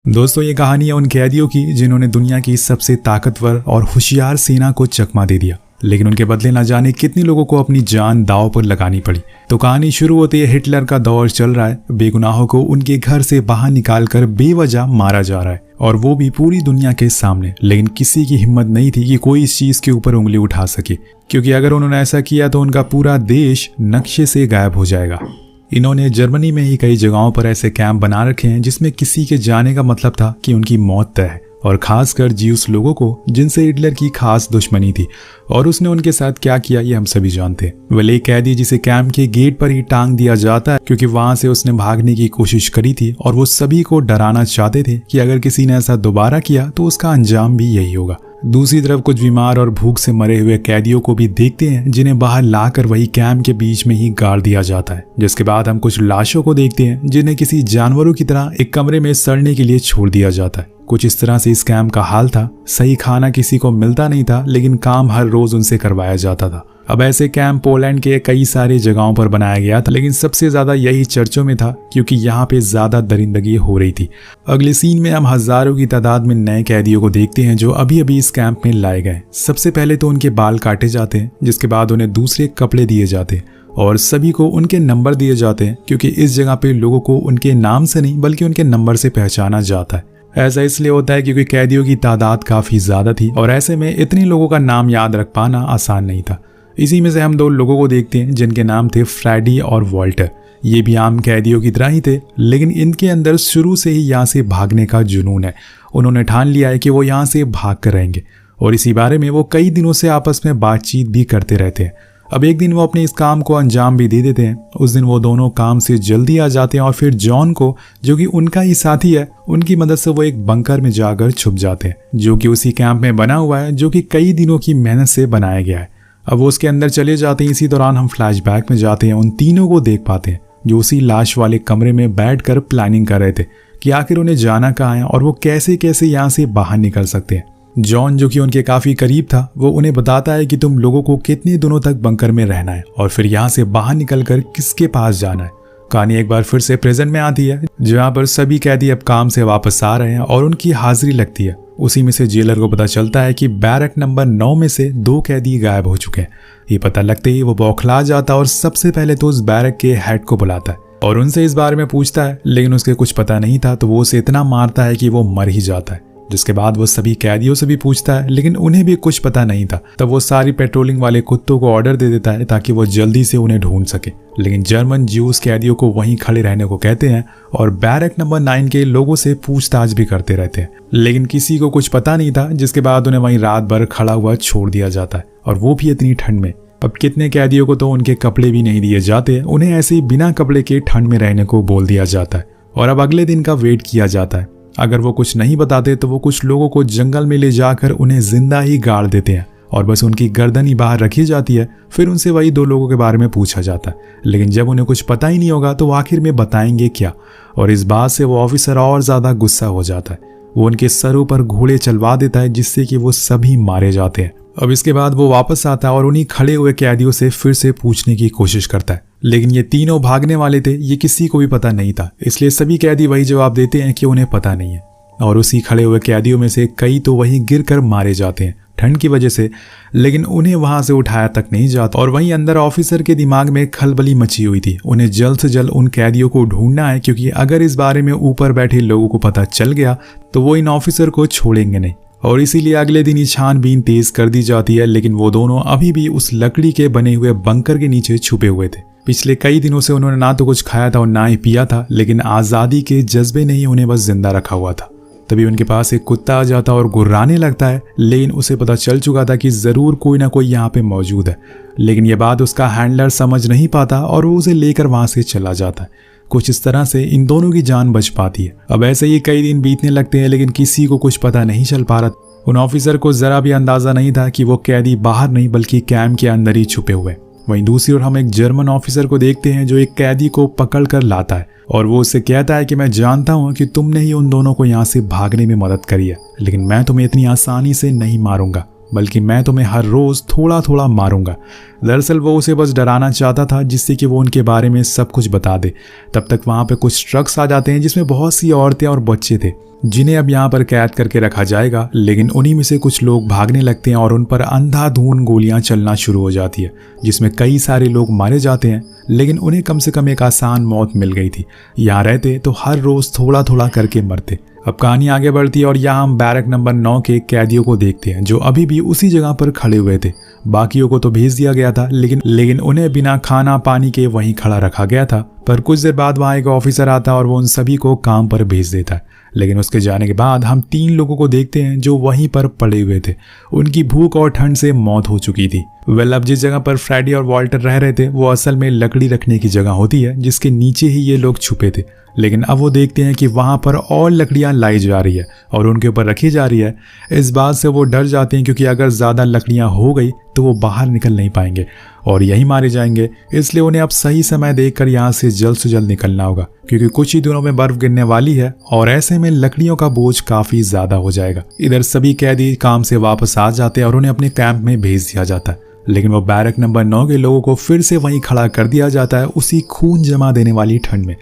दोस्तों, ये कहानी है उन कैदियों की जिन्होंने दुनिया की सबसे ताकतवर और होशियार सेना को चकमा दे दिया, लेकिन उनके बदले न जाने कितने लोगों को अपनी जान दांव पर लगानी पड़ी। तो कहानी शुरू होती है, हिटलर का दौर चल रहा है, बेगुनाहों को उनके घर से बाहर निकालकर बेवजह मारा जा रहा है, और वो भी पूरी दुनिया के सामने। लेकिन किसी की हिम्मत नहीं थी कि कोई इस चीज के ऊपर उंगली उठा सके, क्योंकि अगर उन्होंने ऐसा किया तो उनका पूरा देश नक्शे से गायब हो जाएगा। इन्होंने जर्मनी में ही कई जगहों पर ऐसे कैंप बना रखे हैं जिसमें किसी के जाने का मतलब था कि उनकी मौत तय है, और खासकर ज्यूस लोगों को जिनसे हिटलर की खास दुश्मनी थी। और उसने उनके साथ क्या किया ये हम सभी जानते हैं। वह एक कैदी जिसे कैंप के गेट पर ही टांग दिया जाता है, क्योंकि वहां से उसने भागने की कोशिश करी थी, और वो सभी को डराना चाहते थे कि अगर किसी ने ऐसा दोबारा किया तो उसका अंजाम भी यही होगा। दूसरी तरफ कुछ बीमार और भूख से मरे हुए कैदियों को भी देखते हैं, जिन्हें बाहर लाकर वही कैंप के बीच में ही गाड़ दिया जाता है। जिसके बाद हम कुछ लाशों को देखते हैं जिन्हें किसी जानवरों की तरह एक कमरे में सड़ने के लिए छोड़ दिया जाता है। कुछ इस तरह से इस कैंप का हाल था। सही खाना किसी को मिलता नहीं था, लेकिन काम हर रोज उनसे करवाया जाता था। अब ऐसे कैंप पोलैंड के कई सारी जगहों पर बनाया गया था, लेकिन सबसे ज्यादा यही चर्चों में था, क्योंकि यहाँ पे ज्यादा दरिंदगी हो रही थी। अगले सीन में हम हजारों की तादाद में नए कैदियों को देखते हैं जो अभी अभी इस कैंप में लाए गए। सबसे पहले तो उनके बाल काटे जाते हैं, जिसके बाद उन्हें दूसरे कपड़े दिए जाते हैं, और सभी को उनके नंबर दिए जाते हैं, क्योंकि इस जगह पे लोगों को उनके नाम से नहीं बल्कि उनके नंबर से पहचाना जाता है। ऐसा इसलिए होता है क्योंकि कैदियों की तादाद काफी ज्यादा थी, और ऐसे में इतने लोगों का नाम याद रख पाना आसान नहीं था। इसी में से हम दो लोगों को देखते हैं जिनके नाम थे फ्रेडी और वॉल्टर। ये भी आम कैदियों की तरह ही थे, लेकिन इनके अंदर शुरू से ही यहाँ से भागने का जुनून है। उन्होंने ठान लिया है कि वो यहाँ से भाग कर रहेंगे, और इसी बारे में वो कई दिनों से आपस में बातचीत भी करते रहते हैं। अब एक दिन वो अपने इस काम को अंजाम भी दे देते हैं। उस दिन वो दोनों काम से जल्दी आ जाते हैं, और फिर जॉन को, जो कि उनका ही साथी है, उनकी मदद से वो एक बंकर में जाकर छुप जाते हैं, जो कि उसी कैंप में बना हुआ है, जो कि कई दिनों की मेहनत से बनाया गया है। अब वो उसके अंदर चले जाते हैं। इसी दौरान हम फ्लैशबैक में जाते हैं, उन तीनों को देख पाते हैं जो उसी लाश वाले कमरे में बैठकर प्लानिंग कर रहे थे कि आखिर उन्हें जाना कहाँ है और वो कैसे कैसे यहाँ से बाहर निकल सकते हैं। जॉन, जो कि उनके काफी करीब था, वो उन्हें बताता है कि तुम लोगों को कितने दिनों तक बंकर में रहना है और फिर यहाँ से बाहर निकलकर किसके पास जाना है। कहानी एक बार फिर से प्रेजेंट में आती है, जहाँ पर सभी कैदी अब काम से वापस आ रहे हैं और उनकी हाजिरी लगती है। उसी में से जेलर को पता चलता है कि बैरक नंबर 9 में से 2 कैदी गायब हो चुके हैं। ये पता लगते ही वो बौखला जाता है और सबसे पहले तो उस बैरक के हेड को बुलाता है और उनसे इस बारे में पूछता है, लेकिन उसके कुछ पता नहीं था, तो वो उसे इतना मारता है कि वो मर ही जाता है। जिसके बाद वो सभी कैदियों से भी पूछता है, लेकिन उन्हें भी कुछ पता नहीं था। तब वो सारी पेट्रोलिंग वाले कुत्तों को ऑर्डर दे देता है ताकि वो जल्दी से उन्हें ढूंढ सके। लेकिन जर्मन ज्यूस कैदियों को वहीं खड़े रहने को कहते हैं और बैरक नंबर 9 के लोगों से पूछताछ भी करते रहते हैं, लेकिन किसी को कुछ पता नहीं था। जिसके बाद उन्हें वहीं रात भर खड़ा हुआ छोड़ दिया जाता है, और वो भी इतनी ठंड में। अब कितने कैदियों को तो उनके कपड़े भी नहीं दिए जाते, उन्हें ऐसे ही बिना कपड़े के ठंड में रहने को बोल दिया जाता है, और अब अगले दिन का वेट किया जाता है। अगर वो कुछ नहीं बताते तो वो कुछ लोगों को जंगल में ले जाकर उन्हें जिंदा ही गाड़ देते हैं, और बस उनकी गर्दन ही बाहर रखी जाती है। फिर उनसे वही 2 लोगों के बारे में पूछा जाता है, लेकिन जब उन्हें कुछ पता ही नहीं होगा तो आखिर में बताएंगे क्या। और इस बात से वो ऑफिसर और ज्यादा गुस्सा हो जाता है। वो उनके सरों पर घोड़े चलवा देता है, जिससे कि वो सभी मारे जाते हैं। अब इसके बाद वो वापस आता है और उन्हीं खड़े हुए कैदियों से फिर से पूछने की कोशिश करता है, लेकिन ये तीनों भागने वाले थे, ये किसी को भी पता नहीं था। इसलिए सभी कैदी वही जवाब देते हैं कि उन्हें पता नहीं है, और उसी खड़े हुए कैदियों में से कई तो वहीं गिरकर मारे जाते हैं ठंड की वजह से, लेकिन उन्हें वहां से उठाया तक नहीं जाता। और वहीं अंदर ऑफिसर के दिमाग में खलबली मची हुई थी। उन्हें जल्द से जल्द उन कैदियों को ढूंढना है, क्योंकि अगर इस बारे में ऊपर बैठे लोगों को पता चल गया तो वो इन ऑफिसर को छोड़ेंगे नहीं, और इसीलिए अगले दिन ही छानबीन तेज कर दी जाती है। लेकिन वो दोनों अभी भी उस लकड़ी के बने हुए बंकर के नीचे छुपे हुए थे। पिछले कई दिनों से उन्होंने ना तो कुछ खाया था और ना ही पिया था, लेकिन आजादी के जज्बे ने ही उन्हें बस जिंदा रखा हुआ था। तभी उनके पास एक कुत्ता आ जाता और गुर्राने लगता है, लेकिन उसे पता चल चुका था कि जरूर कोई ना कोई यहाँ पे मौजूद है। लेकिन ये बात उसका हैंडलर समझ नहीं पाता और वो उसे लेकर वहां से चला जाता है। कुछ इस तरह से इन दोनों की जान बच पाती है। अब ऐसे ही कई दिन बीतने लगते हैं, लेकिन किसी को कुछ पता नहीं चल पा रहा। उन ऑफिसर को जरा भी अंदाजा नहीं था कि वो कैदी बाहर नहीं बल्कि कैंप के अंदर ही छुपे हुए। वहीं दूसरी ओर हम एक जर्मन ऑफिसर को देखते हैं जो एक कैदी को पकड़ कर लाता है, और वो उससे कहता है कि मैं जानता हूं कि तुमने ही उन दोनों को यहाँ से भागने में मदद करी है, लेकिन मैं तुम्हें इतनी आसानी से नहीं मारूंगा। बल्कि मैं तुम्हें हर रोज थोड़ा थोड़ा मारूंगा। दरअसल वो उसे बस डराना चाहता था जिससे कि वो उनके बारे में सब कुछ बता दे। तब तक वहां पे कुछ ट्रक्स आ जाते हैं जिसमें बहुत सी औरतें और बच्चे थे जिन्हें अब यहाँ पर कैद करके रखा जाएगा। लेकिन उन्हीं में से कुछ लोग भागने लगते हैं और उन पर अंधाधुंध गोलियां चलना शुरू हो जाती है, जिसमें कई सारे लोग मारे जाते हैं। लेकिन उन्हें कम से कम एक आसान मौत मिल गई थी। यहाँ रहते तो हर रोज थोड़ा थोड़ा करके मरते। अब कहानी आगे बढ़ती है और यहाँ हम बैरक नंबर 9 के कैदियों को देखते हैं जो अभी भी उसी जगह पर खड़े हुए थे। बाकियों को तो भेज दिया गया था, लेकिन उन्हें बिना खाना पानी के वहीं खड़ा रखा गया था। पर कुछ देर बाद वहाँ एक ऑफिसर आता है और वो उन सभी को काम पर भेज देता है। लेकिन उसके जाने के बाद हम 3 लोगों को देखते हैं जो वहीं पर पड़े हुए थे। उनकी भूख और ठंड से मौत हो चुकी थी। अब जिस जगह पर फ्रेडी और वॉल्टर रह रहे थे वो असल में लकड़ी रखने की जगह होती है जिसके नीचे ही ये लोग छुपे थे। लेकिन अब वो देखते हैं कि वहां पर और लकड़ियां लाई जा रही है और उनके ऊपर रखी जा रही है। इस बात से वो डर जाते हैं क्योंकि अगर ज़्यादा लकड़ियां हो गई तो वो बाहर निकल नहीं पाएंगे और यही मारे जाएंगे। इसलिए उन्हें अब सही समय देखकर यहाँ से जल्द निकलना होगा क्योंकि कुछ ही दिनों में बर्फ गिरने वाली है और ऐसे में लकड़ियों का बोझ काफ़ी ज़्यादा हो जाएगा। इधर सभी कैदी काम से वापस आ जाते हैं और उन्हें अपने कैंप में भेज दिया जाता है। लेकिन वो बैरक नंबर 9 के लोगों को फिर से वहीं खड़ा कर दिया जाता है उसी खून जमा देने वाली ठंड में।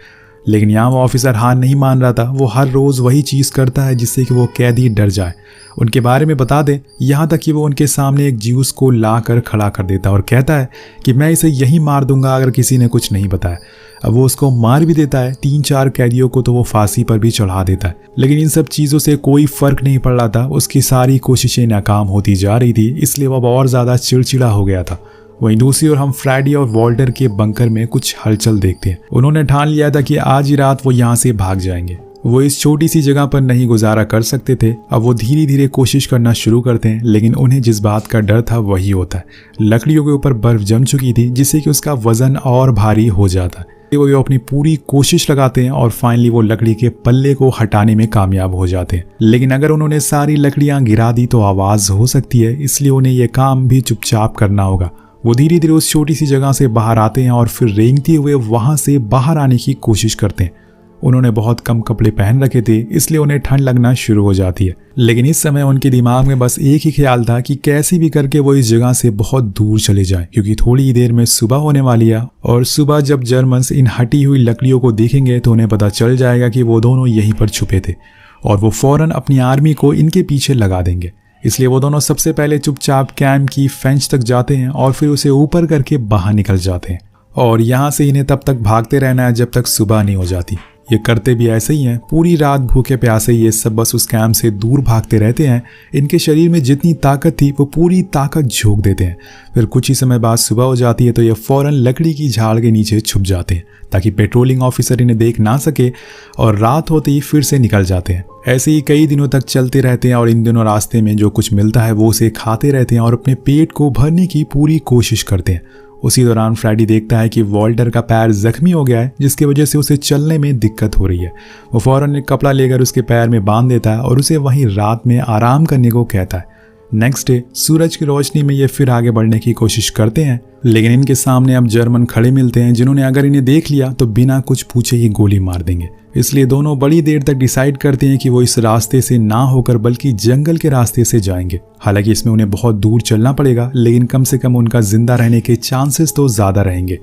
लेकिन यहाँ वो ऑफिसर हार नहीं मान रहा था। वो हर रोज़ वही चीज़ करता है जिससे कि वो कैदी डर जाए, उनके बारे में बता दे। यहाँ तक कि वो उनके सामने एक ज्यूस को ला कर खड़ा कर देता है और कहता है कि मैं इसे यही मार दूंगा अगर किसी ने कुछ नहीं बताया। अब वो उसको मार भी देता है। 3-4 कैदियों को तो वो फांसी पर भी चढ़ा देता है। लेकिन इन सब चीज़ों से कोई फर्क नहीं पड़ रहा था। उसकी सारी कोशिशें नाकाम होती जा रही थी, इसलिए वो और ज़्यादा चिड़चिड़ा हो गया था। वहीं दूसरी ओर हम फ्रेडी और वॉल्टर के बंकर में कुछ हलचल देखते हैं। उन्होंने ठान लिया था कि आज ही रात वो यहाँ से भाग जाएंगे। वो इस छोटी सी जगह पर नहीं गुजारा कर सकते थे। अब वो धीरे धीरे कोशिश करना शुरू करते हैं, लेकिन उन्हें जिस बात का डर था वही होता है। लकड़ियों के ऊपर बर्फ जम चुकी थी जिससे कि उसका वजन और भारी हो जाता है। वो अपनी पूरी कोशिश लगाते हैं और फाइनली वो लकड़ी के पल्ले को हटाने में कामयाब हो जाते हैं। लेकिन अगर उन्होंने सारी लकड़ियां गिरा दी तो आवाज हो सकती है, इसलिए उन्हें यह काम भी चुपचाप करना होगा। वो धीरे धीरे उस छोटी सी जगह से बाहर आते हैं और फिर रेंगते हुए वहां से बाहर आने की कोशिश करते हैं। उन्होंने बहुत कम कपड़े पहन रखे थे, इसलिए उन्हें ठंड लगना शुरू हो जाती है। लेकिन इस समय उनके दिमाग में बस एक ही ख्याल था कि कैसे भी करके वो इस जगह से बहुत दूर चले जाएं, क्योंकि थोड़ी ही देर में सुबह होने वाली है। और सुबह जब जर्मन्स इन हटी हुई लकड़ियों को देखेंगे तो उन्हें पता चल जाएगा कि वो दोनों यहीं पर छुपे थे और वो फौरन अपनी आर्मी को इनके पीछे लगा देंगे। इसलिए वो दोनों सबसे पहले चुपचाप कैंप की फेंच तक जाते हैं और फिर उसे ऊपर करके बाहर निकल जाते हैं। और यहाँ से इन्हें तब तक भागते रहना है जब तक सुबह नहीं हो जाती। ये करते भी ऐसे ही हैं। पूरी रात भूखे प्यासे ये सब बस उस कैंप से दूर भागते रहते हैं। इनके शरीर में जितनी ताकत थी वो पूरी ताकत झोंक देते हैं। फिर कुछ ही समय बाद सुबह हो जाती है तो ये फौरन लकड़ी की झाड़ के नीचे छुप जाते हैं ताकि पेट्रोलिंग ऑफिसर इन्हें देख ना सके, और रात होते ही फिर से निकल जाते हैं। ऐसे ही कई दिनों तक चलते रहते हैं और इन दिनों रास्ते में जो कुछ मिलता है वो उसे खाते रहते हैं और अपने पेट को भरने की पूरी कोशिश करते हैं। उसी दौरान फ्रेडी देखता है कि वॉल्टर का पैर जख्मी हो गया है, जिसकी वजह से उसे चलने में दिक्कत हो रही है। वो फौरन एक कपड़ा लेकर उसके पैर में बांध देता है और उसे वहीं रात में आराम करने को कहता है। नेक्स्ट डे सूरज की रोशनी में ये फिर आगे बढ़ने की कोशिश करते हैं, लेकिन इनके सामने अब जर्मन खड़े मिलते हैं जिन्होंने अगर इन्हें देख लिया तो बिना कुछ पूछे ही गोली मार देंगे। इसलिए दोनों बड़ी देर तक डिसाइड करते हैं कि वो इस रास्ते से ना होकर बल्कि जंगल के रास्ते से जाएंगे। हालांकि इसमें उन्हें बहुत दूर चलना पड़ेगा, लेकिन कम से कम उनका जिंदा रहने के चांसेस तो ज्यादा रहेंगे।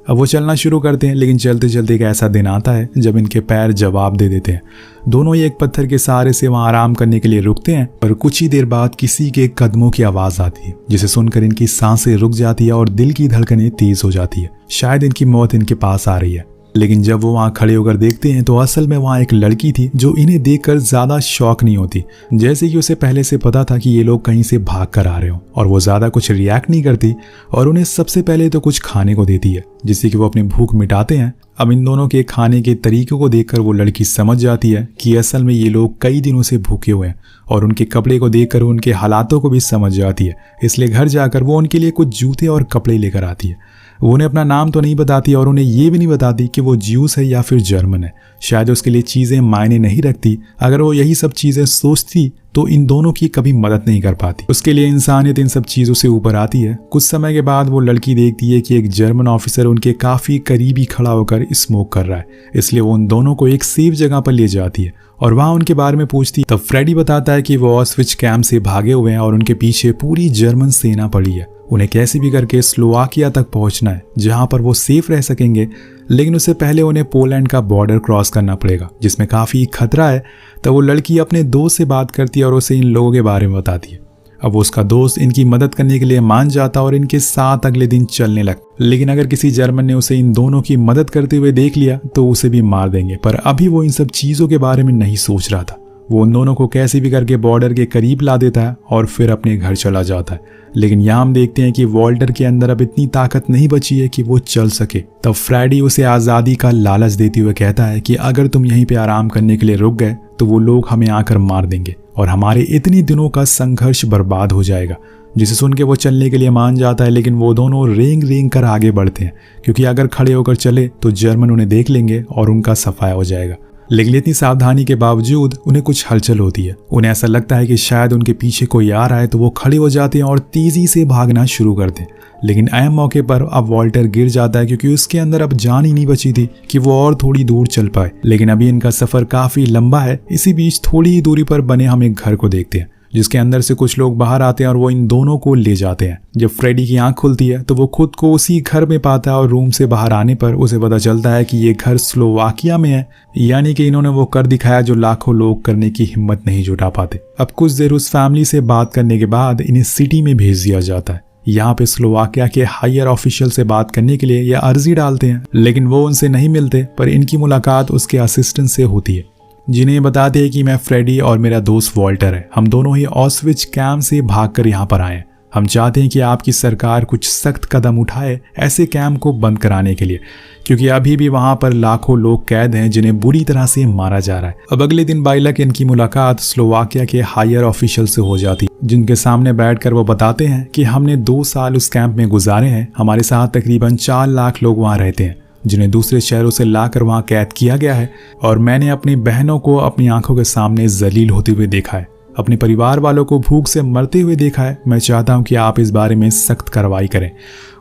अब वो चलना शुरू करते हैं, लेकिन चलते चलते एक ऐसा दिन आता है जब इनके पैर जवाब दे देते हैं। दोनों ही एक पत्थर के सहारे से वहां आराम करने के लिए रुकते हैं, पर कुछ ही देर बाद किसी के कदमों की आवाज आती है, जिसे सुनकर इनकी सांसें रुक जाती है और दिल की धड़कनें तेज हो जाती है। शायद इनकी मौत इनके पास आ रही है। लेकिन जब वो वहाँ खड़े होकर देखते हैं तो असल में वहाँ एक लड़की थी जो इन्हें देखकर ज्यादा शॉक नहीं होती, जैसे कि उसे पहले से पता था कि ये लोग कहीं से भाग कर आ रहे हो, और वो ज्यादा कुछ रिएक्ट नहीं करती और उन्हें सबसे पहले तो कुछ खाने को देती है जिससे कि वो अपनी भूख मिटाते हैं। अब इन दोनों के खाने के तरीकों को देखकर वो लड़की समझ जाती है कि असल में ये लोग कई दिनों से भूखे हुए हैं, और उनके कपड़े को देखकर उनके हालातों को भी समझ जाती है। इसलिए घर जाकर वो उनके लिए कुछ जूते और कपड़े लेकर आती है। वो उन्हें अपना नाम तो नहीं बताती और उन्हें ये भी नहीं बताती कि वो ज्यूस है या फिर जर्मन है। शायद उसके लिए चीज़ें मायने नहीं रखती। अगर वो यही सब चीज़ें सोचती तो इन दोनों की कभी मदद नहीं कर पाती। उसके लिए इंसानियत इन सब चीज़ों से ऊपर आती है। कुछ समय के बाद वो लड़की देखती है कि एक जर्मन ऑफिसर उनके काफ़ी करीबी खड़ा होकर स्मोक कर रहा है। इसलिए वो उन दोनों को एक सेफ जगह पर ले जाती है और वहाँ उनके बारे में पूछती। तब फ्रेडी बताता है कि वो ऑस्विच कैंप से भागे हुए हैं और उनके पीछे पूरी जर्मन सेना पड़ी है। उन्हें कैसे भी करके स्लोवाकिया तक पहुंचना है जहां पर वो सेफ रह सकेंगे, लेकिन उससे पहले उन्हें पोलैंड का बॉर्डर क्रॉस करना पड़ेगा जिसमें काफ़ी खतरा है। तब वो लड़की अपने दोस्त से बात करती है और उसे इन लोगों के बारे में बताती है। अब उसका दोस्त इनकी मदद करने के लिए मान जाता और इनके साथ अगले दिन चलने लगता। लेकिन अगर किसी जर्मन ने उसे इन दोनों की मदद करते हुए देख लिया तो उसे भी मार देंगे। पर अभी वो इन सब चीज़ों के बारे में नहीं सोच रहा था। वो उन दोनों को कैसे भी करके बॉर्डर के करीब ला देता है और फिर अपने घर चला जाता है। लेकिन यहाँ हम देखते हैं कि वॉल्टर के अंदर अब इतनी ताकत नहीं बची है कि वो चल सके। तब फ्रेडी उसे आज़ादी का लालच देते हुए कहता है कि अगर तुम यहीं पे आराम करने के लिए रुक गए तो वो लोग हमें आकर मार देंगे और हमारे इतनी दिनों का संघर्ष बर्बाद हो जाएगा। जिसे सुन के वो चलने के लिए मान जाता है, लेकिन वो दोनों रेंग रेंग कर आगे बढ़ते हैं क्योंकि अगर खड़े होकर चले तो जर्मन उन्हें देख लेंगे और उनका सफाया हो जाएगा। लेकिन इतनी सावधानी के बावजूद उन्हें कुछ हलचल होती है। उन्हें ऐसा लगता है कि शायद उनके पीछे कोई आ रहा है, तो वो खड़े हो जाते हैं और तेजी से भागना शुरू करते हैं। लेकिन अहम मौके पर अब वॉल्टर गिर जाता है क्योंकि उसके अंदर अब जान ही नहीं बची थी कि वो और थोड़ी दूर चल पाए। लेकिन अभी इनका सफर काफी लंबा है। इसी बीच थोड़ी ही दूरी पर बने हम एक घर को देखते हैं जिसके अंदर से कुछ लोग बाहर आते हैं और वो इन दोनों को ले जाते हैं। जब फ्रेडी की आंख खुलती है तो वो खुद को उसी घर में पाता है और रूम से बाहर आने पर उसे पता चलता है कि ये घर स्लोवाकिया में है। यानी कि इन्होंने वो कर दिखाया जो लाखों लोग करने की हिम्मत नहीं जुटा पाते। अब कुछ देर उस फैमिली से बात करने के बाद इन्हें सिटी में भेज दिया जाता है। यहाँ पे स्लोवाकिया के हायर ऑफिशियल से बात करने के लिए ये अर्जी डालते हैं, लेकिन वो उनसे नहीं मिलते। पर इनकी मुलाकात उसके असिस्टेंट से होती है जिन्हें बताते हैं कि मैं फ्रेडी और मेरा दोस्त वॉल्टर है, हम दोनों ही ऑस्विच कैंप से भागकर यहाँ पर आए हैं। हम चाहते हैं कि आपकी सरकार कुछ सख्त कदम उठाए ऐसे कैंप को बंद कराने के लिए, क्योंकि अभी भी वहाँ पर लाखों लोग कैद हैं जिन्हें बुरी तरह से मारा जा रहा है। अब अगले दिन बाइलक इनकी मुलाकात स्लोवाकिया के हायर ऑफिशियल से हो जाती है, जिनके सामने बैठकर वो बताते हैं कि हमने 2 साल उस कैंप में गुजारे हैं। हमारे साथ तकरीबन 4 लाख लोग वहाँ रहते हैं जिन्हें दूसरे शहरों से लाकर वहां कैद किया गया है, और मैंने अपनी बहनों को अपनी आंखों के सामने जलील होते हुए देखा है, अपने परिवार वालों को भूख से मरते हुए देखा है। मैं चाहता हूं कि आप इस बारे में सख्त कार्रवाई करें।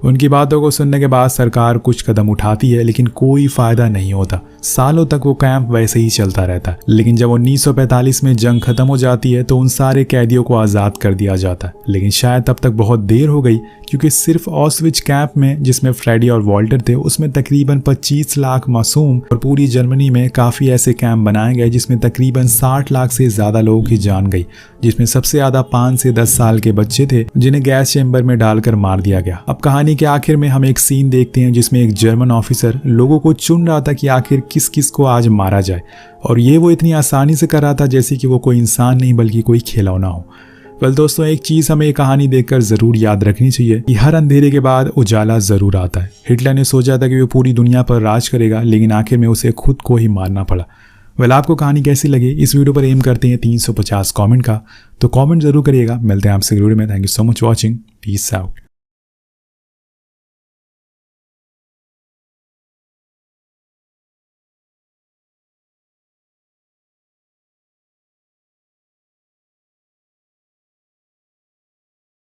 उनकी बातों को सुनने के बाद सरकार कुछ कदम उठाती है, लेकिन कोई फायदा नहीं होता। सालों तक वो कैंप वैसे ही चलता रहता है। लेकिन जब 1945 में जंग खत्म हो जाती है तो उन सारे कैदियों को आज़ाद कर दिया जाता है। लेकिन शायद तब तक बहुत देर हो गई, क्योंकि सिर्फ ऑस्विच कैंप में जिसमें फ्रेडी और वॉल्टर थे उसमें तकरीबन 25 लाख मासूम, और पूरी जर्मनी में काफ़ी ऐसे कैंप बनाए गए जिसमें तकरीबन 60 लाख से ज़्यादा लोगों की जान गई, जिसमें सबसे ज़्यादा 5 से 10 साल के बच्चे थे जिन्हें गैस चैम्बर में डालकर मार दिया गया। अब कहानी के आखिर में हम एक सीन देखते हैं जिसमें एक जर्मन ऑफिसर लोगों को चुन रहा था कि आखिर किस किस को आज मारा जाए, और ये वो इतनी आसानी से कर रहा था जैसे कि वो कोई इंसान नहीं बल्कि कोई खिलौना हो। वेल दोस्तों, एक चीज़ हमें ये कहानी देखकर ज़रूर याद रखनी चाहिए कि हर अंधेरे के बाद उजाला ज़रूर आता है। हिटलर ने सोचा था कि वो पूरी दुनिया पर राज करेगा, लेकिन आखिर में उसे खुद को ही मारना पड़ा। वेल, आपको कहानी कैसी लगी? इस वीडियो पर एम करते हैं 350 कमेंट का, तो कमेंट जरूर करिएगा। मिलते हैं आपसे वीडियो में। Thank you so much watching. Peace out.